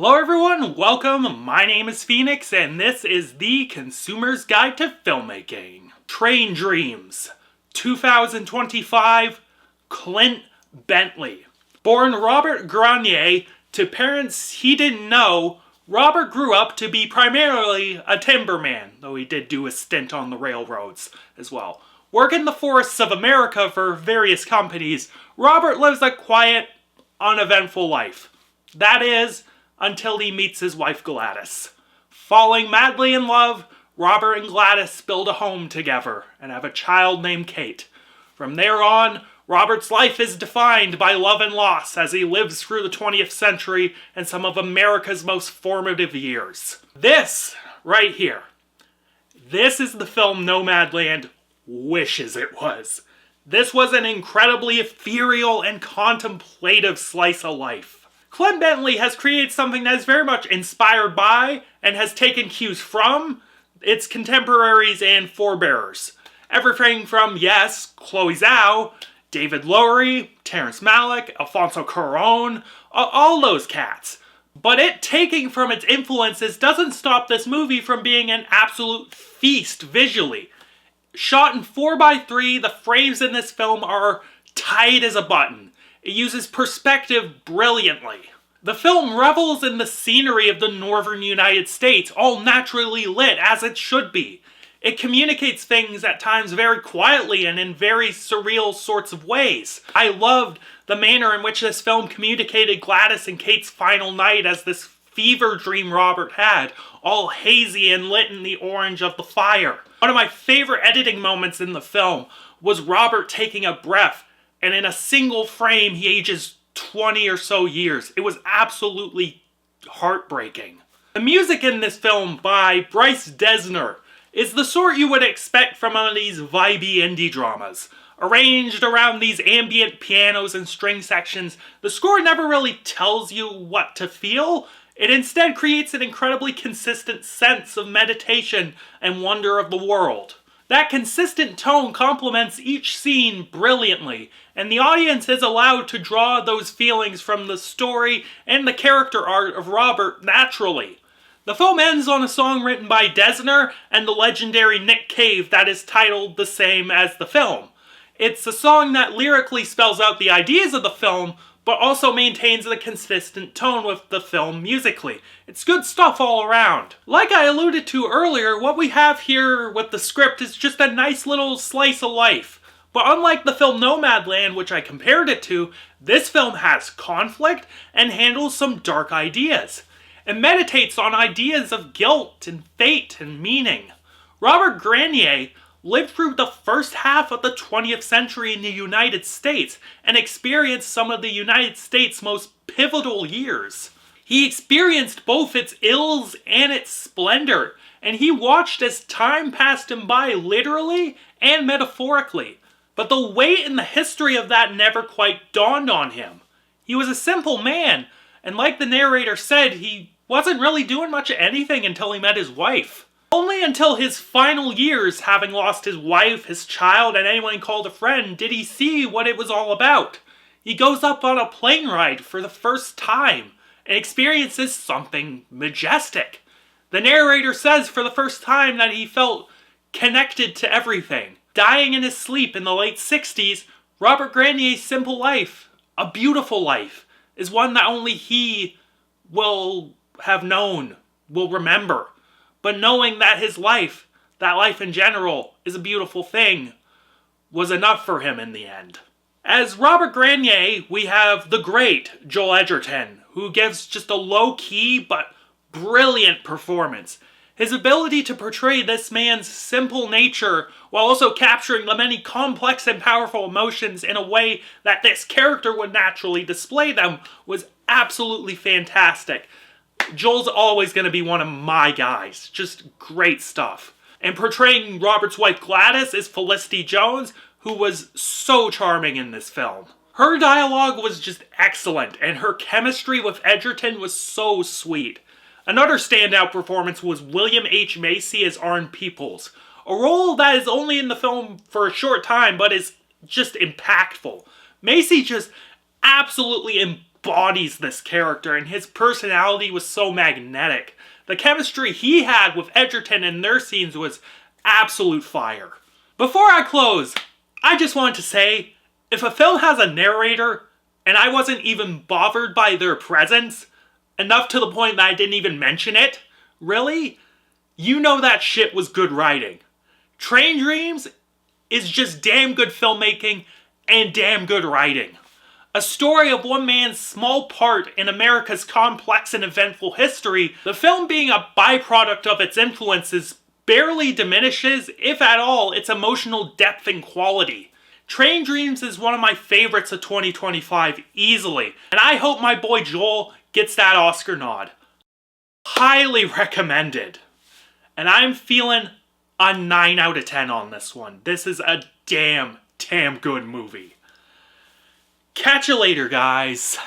Hello everyone, welcome. My name is Phoenix and this is the Consumer's Guide to Filmmaking. Train Dreams, 2025, Clint Bentley. Born Robert Grenier to parents he didn't know, Robert grew up to be primarily a timberman, though he did do a stint on the railroads as well. Working the forests of America for various companies, Robert lives a quiet, uneventful life. That is, until he meets his wife Gladys. Falling madly in love, Robert and Gladys build a home together and have a child named Kate. From there on, Robert's life is defined by love and loss as he lives through the 20th century and some of America's most formative years. This, right here, this is the film Nomadland wishes it was. This was an incredibly ethereal and contemplative slice of life. Clint Bentley has created something that is very much inspired by and has taken cues from its contemporaries and forebearers. Everything from, yes, Chloe Zhao, David Lowery, Terrence Malick, Alfonso Cuarón, all those cats. But it taking from its influences doesn't stop this movie from being an absolute feast visually. Shot in 4:3, the frames in this film are tight as a button. It uses perspective brilliantly. The film revels in the scenery of the northern United States, all naturally lit as it should be. It communicates things at times very quietly and in very surreal sorts of ways. I loved the manner in which this film communicated Gladys and Kate's final night as this fever dream Robert had, all hazy and lit in the orange of the fire. One of my favorite editing moments in the film was Robert taking a breath, and in a single frame, he ages 20 or so years. It was absolutely heartbreaking. The music in this film by Bryce Dessner is the sort you would expect from one of these vibey indie dramas. Arranged around these ambient pianos and string sections, the score never really tells you what to feel. It instead creates an incredibly consistent sense of meditation and wonder of the world. That consistent tone complements each scene brilliantly, and the audience is allowed to draw those feelings from the story and the character art of Robert naturally. The film ends on a song written by Dessner and the legendary Nick Cave that is titled the same as the film. It's a song that lyrically spells out the ideas of the film, but also maintains a consistent tone with the film musically. It's good stuff all around. Like I alluded to earlier, what we have here with the script is just a nice little slice of life. But unlike the film Nomadland, which I compared it to, this film has conflict and handles some dark ideas. It meditates on ideas of guilt and fate and meaning. Robert Grenier lived through the first half of the 20th century in the United States and experienced some of the United States' most pivotal years. He experienced both its ills and its splendor, and he watched as time passed him by literally and metaphorically. But the weight and the history of that never quite dawned on him. He was a simple man, and like the narrator said, he wasn't really doing much of anything until he met his wife. Only until his final years, having lost his wife, his child, and anyone he called a friend, did he see what it was all about. He goes up on a plane ride for the first time and experiences something majestic. The narrator says for the first time that he felt connected to everything. Dying in his sleep in the late 60s, Robert Grenier's simple life, a beautiful life, is one that only he will have known, will remember. But knowing that his life, that life in general, is a beautiful thing, was enough for him in the end. As Robert Grenier, we have the great Joel Edgerton, who gives just a low-key but brilliant performance. His ability to portray this man's simple nature while also capturing the many complex and powerful emotions in a way that this character would naturally display them was absolutely fantastic. Joel's always going to be one of my guys. Just great stuff. And portraying Robert's wife Gladys is Felicity Jones, who was so charming in this film. Her dialogue was just excellent, and her chemistry with Edgerton was so sweet. Another standout performance was William H. Macy as Arn Peoples, a role that is only in the film for a short time, but is just impactful. Macy just absolutely embodies this character, and his personality was so magnetic. The chemistry he had with Edgerton in their scenes was absolute fire. Before I close, I just want to say, if a film has a narrator, and I wasn't even bothered by their presence, enough to the point that I didn't even mention it, really, you know that shit was good writing. Train Dreams is just damn good filmmaking and damn good writing. A story of one man's small part in America's complex and eventful history, the film being a byproduct of its influences barely diminishes, if at all, its emotional depth and quality. Train Dreams is one of my favorites of 2025, easily, and I hope my boy Joel gets that Oscar nod. Highly recommended. And I'm feeling a 9 out of 10 on this one. This is a damn good movie. Catch you later, guys.